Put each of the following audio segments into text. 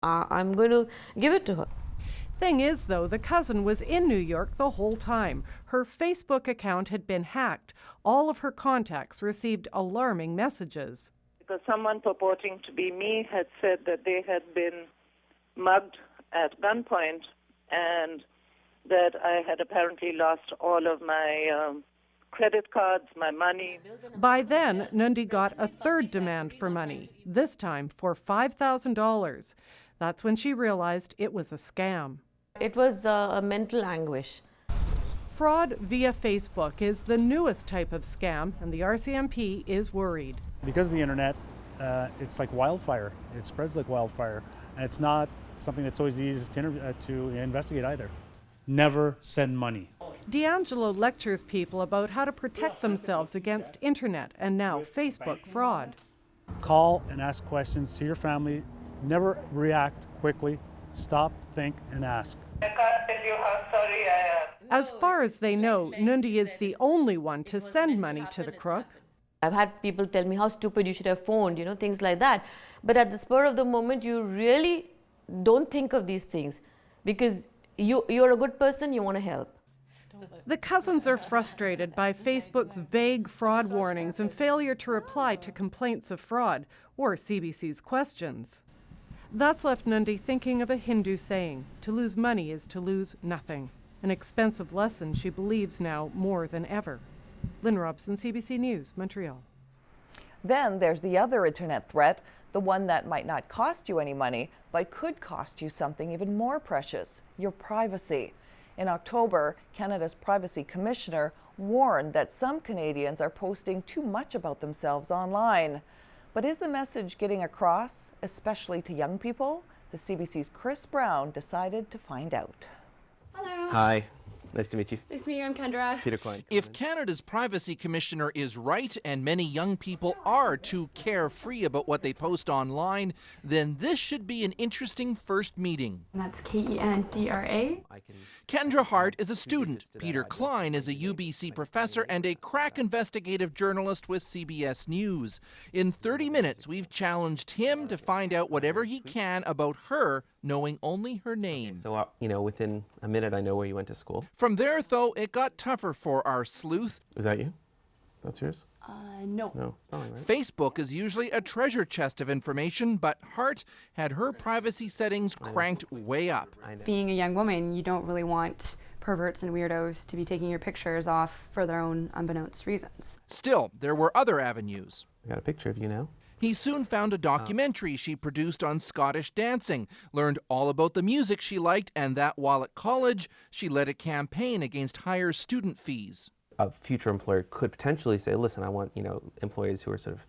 I'm going to give it to her. Thing is, though, the cousin was in New York the whole time. Her Facebook account had been hacked. All of her contacts received alarming messages. Because someone purporting to be me had said that they had been mugged at gunpoint and that I had apparently lost all of my credit cards, my money. By then, Nundi got a third demand for money, this time for $5,000. That's when she realized it was a scam. It was a mental anguish. Fraud via Facebook is the newest type of scam, and the RCMP is worried. Because of the internet, it's like wildfire. It spreads like wildfire, and it's not something that's always easy to investigate either. Never send money. D'Angelo lectures people about how to protect themselves against internet and now Facebook fraud. Call and ask questions to your family. Never react quickly. Stop, think, and ask. I can't tell you how sorry I am. As far as they know, Nundi is the only one to send money to the crook. I've had people tell me how stupid you should have phoned, things like that. But at the spur of the moment, you really don't think of these things because you're a good person, you want to help. The cousins are frustrated by Facebook's vague fraud warnings and failure to reply to complaints of fraud or CBC's questions. That's left Nundi thinking of a Hindu saying, to lose money is to lose nothing. An expensive lesson she believes now more than ever. Lynn Robson, CBC News, Montreal. Then there's the other internet threat, the one that might not cost you any money, but could cost you something even more precious, your privacy. In October, Canada's Privacy Commissioner warned that some Canadians are posting too much about themselves online. But is the message getting across, especially to young people? The CBC's Chris Brown decided to find out. Hello. Hi. Nice to meet you. Nice to meet you. I'm Kendra. Peter Klein. If Canada's Privacy Commissioner is right and many young people are too carefree about what they post online, then this should be an interesting first meeting. And that's Kendra. Kendra Hart is a student. Peter Klein is a UBC professor and a crack investigative journalist with CBS News. In 30 minutes, we've challenged him to find out whatever he can about her, knowing only her name. So, within a minute, I know where you went to school. From there, though, it got tougher for our sleuth. Is that you? That's yours? No. No. Probably, right? Facebook is usually a treasure chest of information, but Hart had her privacy settings cranked way up. Being a young woman, you don't really want perverts and weirdos to be taking your pictures off for their own unbeknownst reasons. Still, there were other avenues. I got a picture of you now. He soon found a documentary she produced on Scottish dancing, learned all about the music she liked, and that while at college, she led a campaign against higher student fees. A future employer could potentially say, listen, I want, employees who are sort of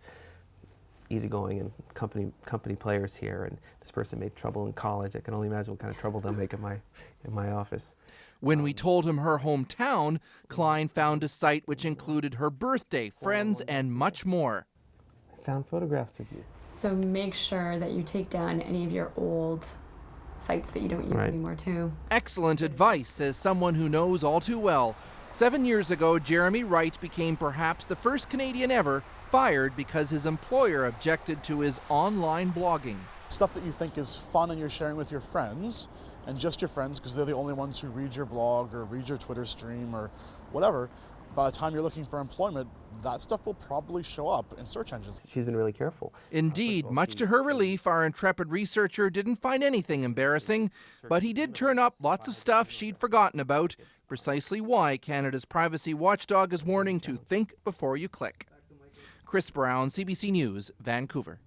easygoing and company players here, and this person made trouble in college. I can only imagine what kind of trouble they'll make in my office. When we told him her hometown, Klein found a site which included her birthday, friends, and much more. I found photographs of you. So make sure that you take down any of your old sites that you don't use anymore, too. Excellent advice, says someone who knows all too well. 7 years ago, Jeremy Wright became perhaps the first Canadian ever fired because his employer objected to his online blogging. Stuff that you think is fun and you're sharing with your friends, and just your friends because they're the only ones who read your blog or read your Twitter stream or whatever, by the time you're looking for employment, that stuff will probably show up in search engines. She's been really careful. Indeed, much to her relief, our intrepid researcher didn't find anything embarrassing, but he did turn up lots of stuff she'd forgotten about, precisely why Canada's privacy watchdog is warning to think before you click. Chris Brown, CBC News, Vancouver.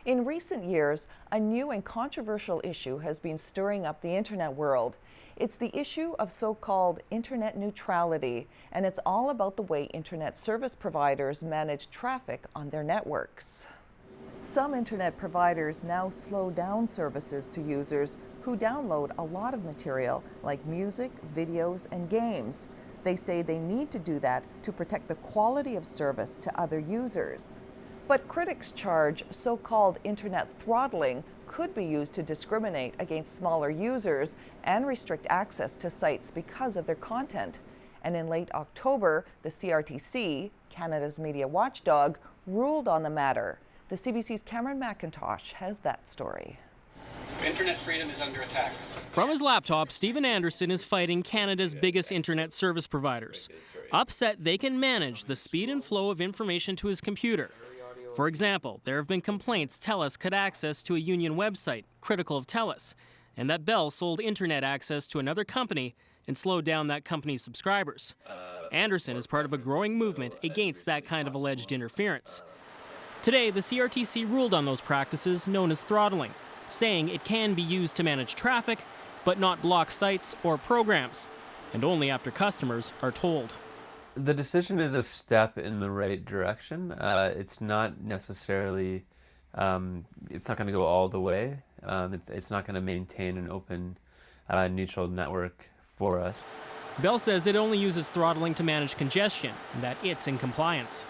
In recent years, a new and controversial issue has been stirring up the internet world. It's the issue of so-called internet neutrality, and it's all about the way internet service providers manage traffic on their networks. Some internet providers now slow down services to users who download a lot of material like music, videos, and games. They say they need to do that to protect the quality of service to other users. But critics charge so-called internet throttling could be used to discriminate against smaller users and restrict access to sites because of their content. And in late October, the CRTC, Canada's media watchdog, ruled on the matter. The CBC's Cameron McIntosh has that story. Internet freedom is under attack. From his laptop, Stephen Anderson is fighting Canada's biggest internet service providers, upset they can manage the speed and flow of information to his computer. For example, there have been complaints TELUS cut access to a union website, critical of TELUS, and that Bell sold internet access to another company and slowed down that company's subscribers. Anderson is part of a growing movement against that kind of alleged interference. Today, the CRTC ruled on those practices known as throttling, saying it can be used to manage traffic, but not block sites or programs, and only after customers are told. The decision is a step in the right direction. It's not necessarily, it's not going to go all the way. It's not going to maintain an open, neutral network for us. Bell says it only uses throttling to manage congestion and that it's in compliance.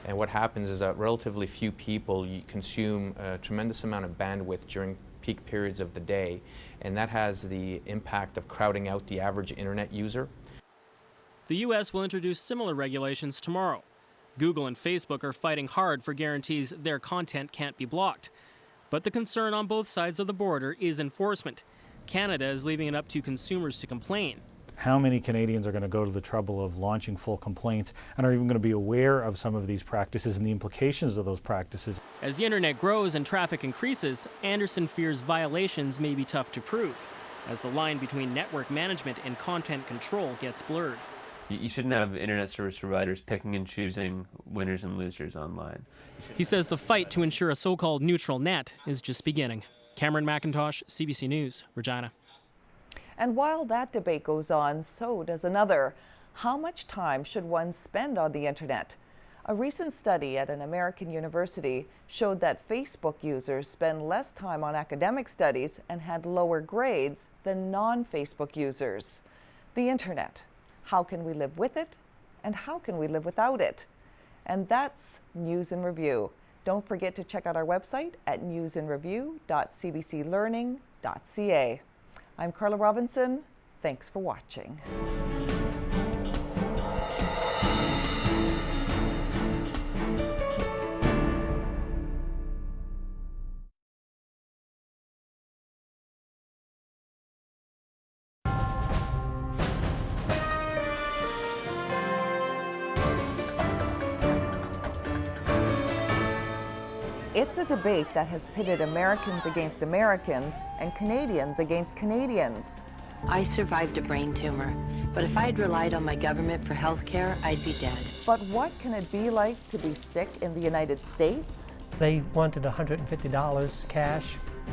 And what happens is that relatively few people consume a tremendous amount of bandwidth during peak periods of the day, and that has the impact of crowding out the average internet user. The U.S. will introduce similar regulations tomorrow. Google and Facebook are fighting hard for guarantees their content can't be blocked. But the concern on both sides of the border is enforcement. Canada is leaving it up to consumers to complain. How many Canadians are going to go to the trouble of launching full complaints and are even going to be aware of some of these practices and the implications of those practices? As the internet grows and traffic increases, Anderson fears violations may be tough to prove, as the line between network management and content control gets blurred. You shouldn't have internet service providers picking and choosing winners and losers online. He says the fight to ensure a so-called neutral net is just beginning. Cameron McIntosh, CBC News, Regina. And while that debate goes on, so does another. How much time should one spend on the internet? A recent study at an American university showed that Facebook users spend less time on academic studies and had lower grades than non-Facebook users. The internet. How can we live with it? And how can we live without it? And that's News in Review. Don't forget to check out our website at newsinreview.cbclearning.ca. I'm Carla Robinson. Thanks for watching. It's a debate that has pitted Americans against Americans and Canadians against Canadians. I survived a brain tumor, but if I'd relied on my government for health care, I'd be dead. But what can it be like to be sick in the United States? They wanted $150 cash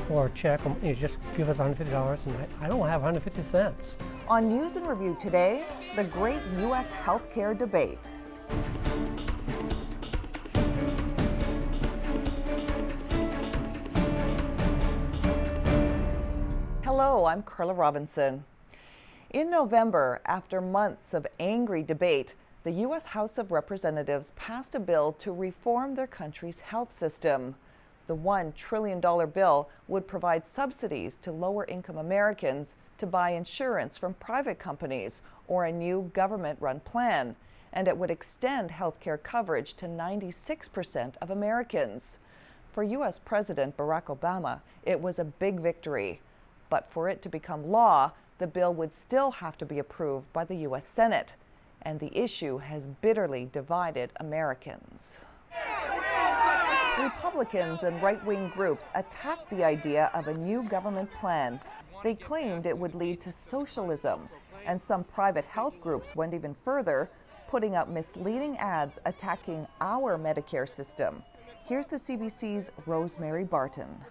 or a check. You just give us $150, and I don't have 150 cents. On News in Review today, the great U.S. healthcare debate. Hello, I'm Carla Robinson. In November, after months of angry debate, the U.S. House of Representatives passed a bill to reform their country's health system. The $1 trillion bill would provide subsidies to lower-income Americans to buy insurance from private companies or a new government-run plan, and it would extend health care coverage to 96% of Americans. For U.S. President Barack Obama, it was a big victory. But for it to become law, the bill would still have to be approved by the U.S. Senate, and the issue has bitterly divided Americans. Republicans and right-wing groups attacked the idea of a new government plan. They claimed it would lead to socialism, and some private health groups went even further, putting up misleading ads attacking our Medicare system. Here's the CBC's Rosemary Barton.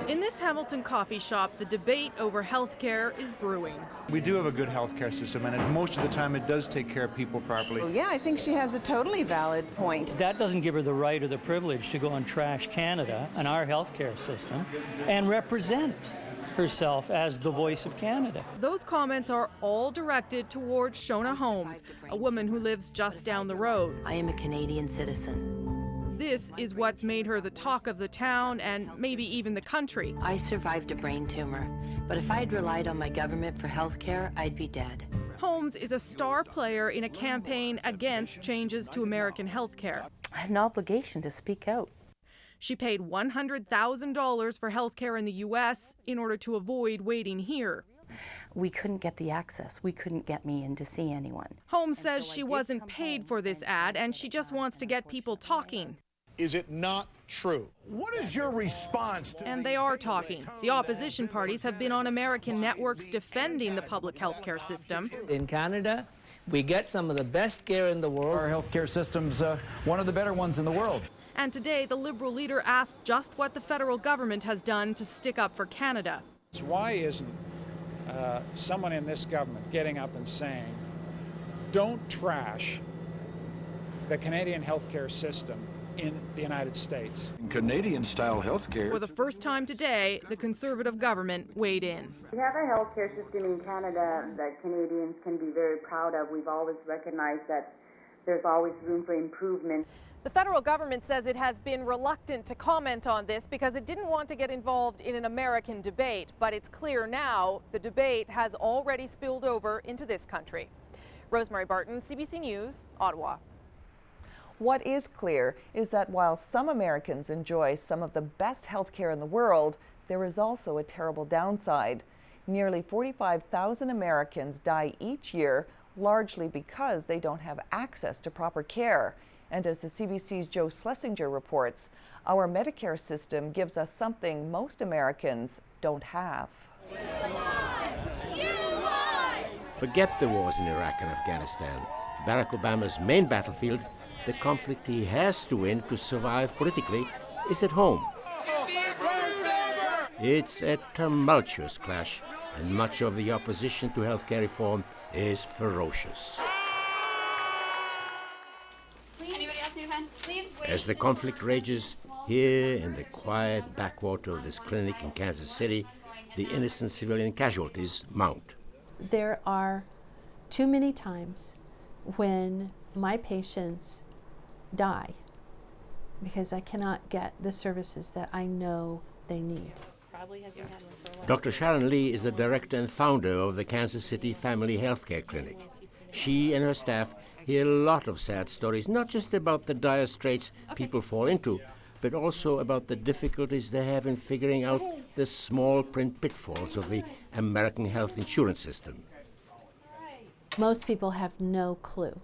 In this Hamilton coffee shop, the debate over health care is brewing. We do have a good health care system, and most of the time it does take care of people properly. Well, yeah, I think she has a totally valid point. That doesn't give her the right or the privilege to go and trash Canada and our health care system and represent herself as the voice of Canada. Those comments are all directed towards Shona Holmes, a woman who lives just down the road. I am a Canadian citizen. This is what's made her the talk of the town and maybe even the country. I survived a brain tumor, but if I'd relied on my government for health care, I'd be dead. Holmes is a star player in a campaign against changes to American health care. I had an obligation to speak out. She paid $100,000 for health care in the U.S. in order to avoid waiting here. We couldn't get the access. We couldn't get me in to see anyone. Holmes says she wasn't paid for this ad and she just wants to get people talking. Is it not true? What is your response to And they are talking. The opposition parties have been on American networks defending the public health care system. In Canada, we get some of the best care in the world. Our healthcare system's one of the better ones in the world. And today, the Liberal leader asked just what the federal government has done to stick up for Canada. Why isn't someone in this government getting up and saying, don't trash the Canadian healthcare system in the United States? Canadian-style healthcare. For the first time today, the Conservative government weighed in. We have a healthcare system in Canada that Canadians can be very proud of. We've always recognized that there's always room for improvement. The federal government says it has been reluctant to comment on this because it didn't want to get involved in an American debate, but it's clear now the debate has already spilled over into this country. Rosemary Barton, CBC News, Ottawa. What is clear is that while some Americans enjoy some of the best health care in the world, there is also a terrible downside. Nearly 45,000 Americans die each year, largely because they don't have access to proper care. And as the CBC's Joe Schlesinger reports, our Medicare system gives us something most Americans don't have. Forget the wars in Iraq and Afghanistan. Barack Obama's main battlefield, the conflict he has to win to survive politically, is at home. It's a tumultuous clash, and much of the opposition to healthcare reform is ferocious. As the conflict rages, here in the quiet backwater of this clinic in Kansas City, the innocent civilian casualties mount. There are too many times when my patients die because I cannot get the services that I know they need. Dr. Sharon Lee is the director and founder of the Kansas City Family Healthcare Clinic. She and her staff hear a lot of sad stories, not just about the dire straits people fall into, but also about the difficulties they have in figuring out the small print pitfalls of the American health insurance system. Most people have no clue.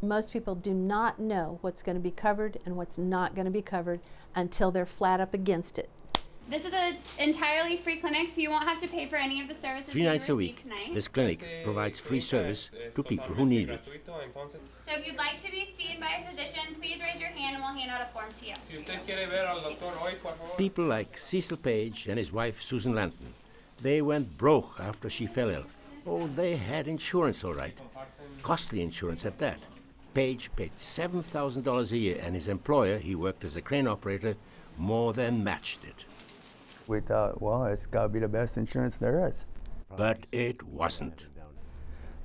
Most people do not know what's going to be covered and what's not going to be covered until they're flat up against it. This is an entirely free clinic, so you won't have to pay for any of the services. 3 nights a week, this clinic provides free service to people who need it. So if you'd like to be seen by a physician, please raise your hand and we'll hand out a form to you. People like Cecil Page and his wife Susan Lanton. They went broke after she fell ill. Oh, they had insurance all right. Costly insurance at that. Page paid $7,000 a year, and his employer, he worked as a crane operator, more than matched it. We thought, well, it's got to be the best insurance there is. But it wasn't.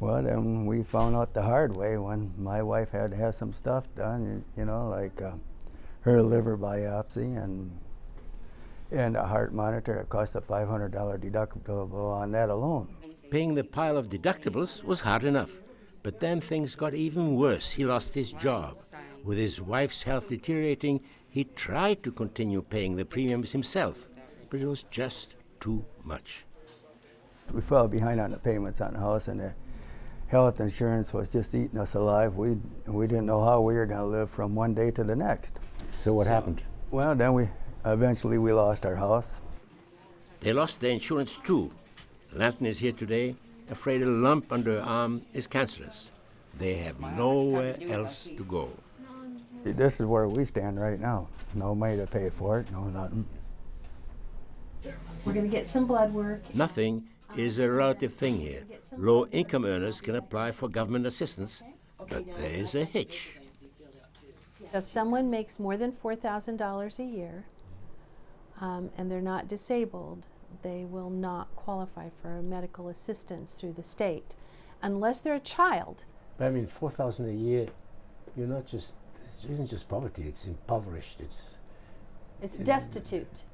Well, then we found out the hard way when my wife had to have some stuff done, you know, like her liver biopsy and a heart monitor. It cost a $500 deductible on that alone. Paying the pile of deductibles was hard enough. But then things got even worse. He lost his job. With his wife's health deteriorating, he tried to continue paying the premiums himself, but it was just too much. We fell behind on the payments on the house, and the health insurance was just eating us alive. We didn't know how we were going to live from one day to the next. So what happened? Well, then we lost our house. They lost their insurance too. Lanton is here today, afraid a lump under her arm is cancerous. They have nowhere else to go. This is where we stand right now. No money to pay for it, no nothing. We're going to get some blood work. Nothing is a relative thing here. Low-income earners can apply for government assistance, but there is a hitch. If someone makes more than $4,000 a year and they're not disabled, they will not qualify for medical assistance through the state unless they're a child. But I mean, $4,000 a year, you're not just, it isn't just poverty, it's impoverished, it's destitute.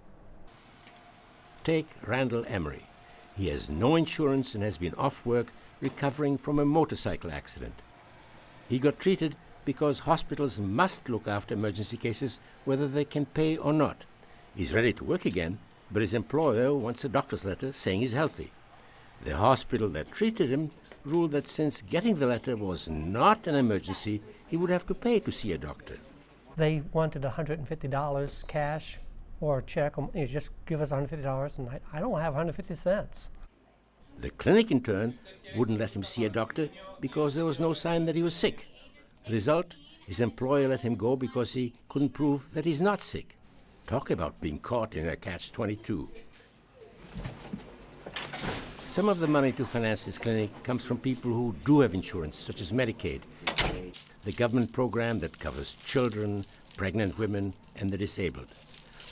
Take Randall Emery. He has no insurance and has been off work recovering from a motorcycle accident. He got treated because hospitals must look after emergency cases whether they can pay or not. He's ready to work again, but his employer wants a doctor's letter saying he's healthy. The hospital that treated him ruled that since getting the letter was not an emergency, he would have to pay to see a doctor. They wanted $150 cash or a check. You just give us $150, and I don't have 150 cents. The clinic, in turn, wouldn't let him see a doctor because there was no sign that he was sick. The result, his employer let him go because he couldn't prove that he's not sick. Talk about being caught in a catch-22. Some of the money to finance this clinic comes from people who do have insurance, such as Medicaid, the government program that covers children, pregnant women, and the disabled.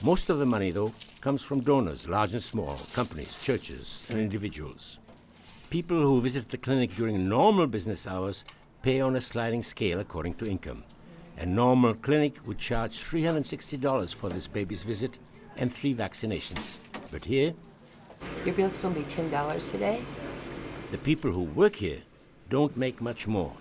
Most of the money, though, comes from donors, large and small, companies, churches, and individuals. People who visit the clinic during normal business hours pay on a sliding scale according to income. A normal clinic would charge $360 for this baby's visit and 3 vaccinations. But here, Your bill's going to be $10 today? the people who work here don't make much more.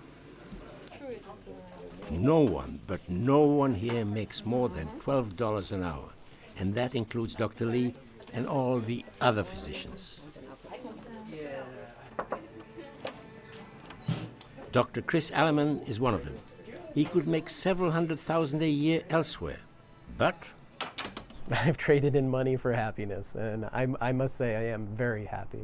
No one, but no one here makes more than $12 an hour, and that includes Dr. Lee and all the other physicians. Dr. Chris Alleman is one of them. He could make several $100,000 a year elsewhere, but I've traded in money for happiness, and I must say I am very happy.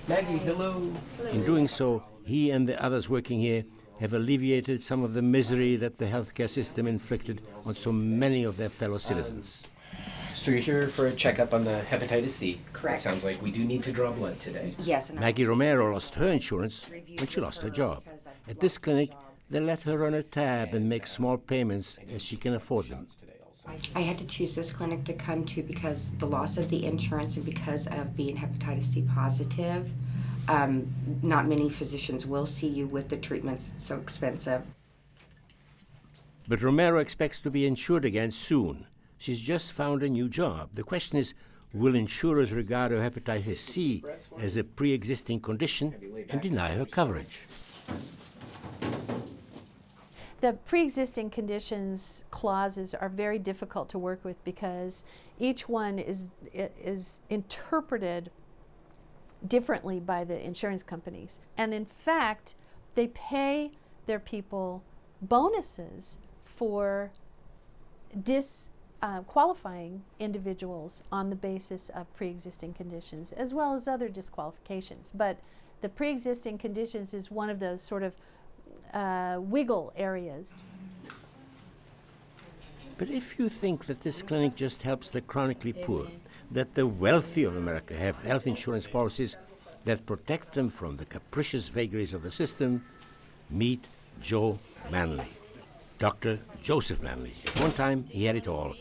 Maggie, hello. in doing so, he and the others working here have alleviated some of the misery that the healthcare system inflicted on so many of their fellow citizens. So you're here for a checkup on the hepatitis C. Correct. It sounds like we do need to draw blood today. Yes. Maggie Romero lost her insurance when she lost her job. At this clinic, they let her run a tab and make small payments as she can afford them. I had to choose this clinic to come to because the loss of the insurance and because of being hepatitis C positive. Not many physicians will see you with the treatments. It's so expensive. But Romero expects to be insured again soon. She's just found a new job. The question is, will insurers regard her hepatitis C as a pre-existing condition and deny her coverage? The pre-existing conditions clauses are very difficult to work with because each one is interpreted differently by the insurance companies. And in fact, they pay their people bonuses for disqualifying individuals on the basis of pre-existing conditions, as well as other disqualifications. But the pre-existing conditions is one of those sort of wiggle areas. But if you think that this clinic just helps the chronically poor, that the wealthy of America have health insurance policies that protect them from the capricious vagaries of the system, meet Joe Manley. Dr. Joseph Manley. At one time, he had it all.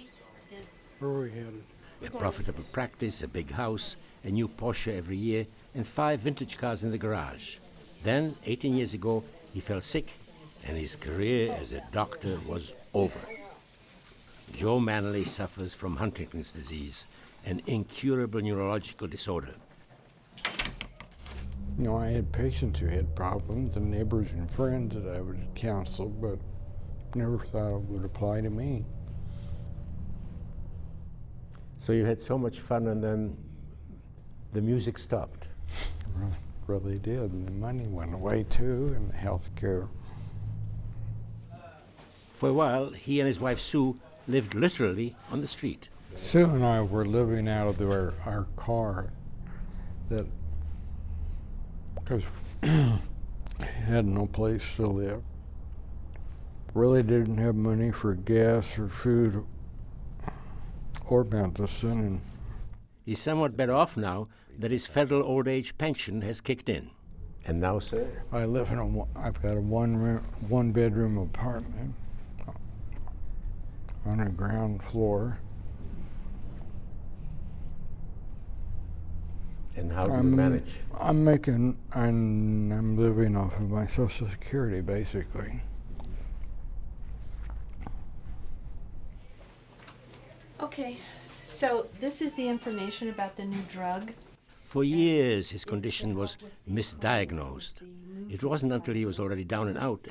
A profitable practice, a big house, a new Porsche every year, and 5 vintage cars in the garage. Then, 18 years ago, he fell sick, and his career as a doctor was over. Joe Manley suffers from Huntington's disease, an incurable neurological disorder. You know, I had patients who had problems and neighbors and friends that I would counsel, but never thought it would apply to me. So you had so much fun, and then the music stopped. Really did, and the money went away too, and the health care. For a while, he and his wife Sue lived literally on the street. Sue and I were living out of our car, that because had no place to live. Really didn't have money for gas or food or medicine. And he's somewhat better off now that his federal old age pension has kicked in. And now, sir? I live in I've got a one bedroom apartment on a ground floor. And how do you manage? I'm living off of my Social Security, basically. Okay, so this is the information about the new drug. For years, his condition was misdiagnosed. It wasn't until he was already down and out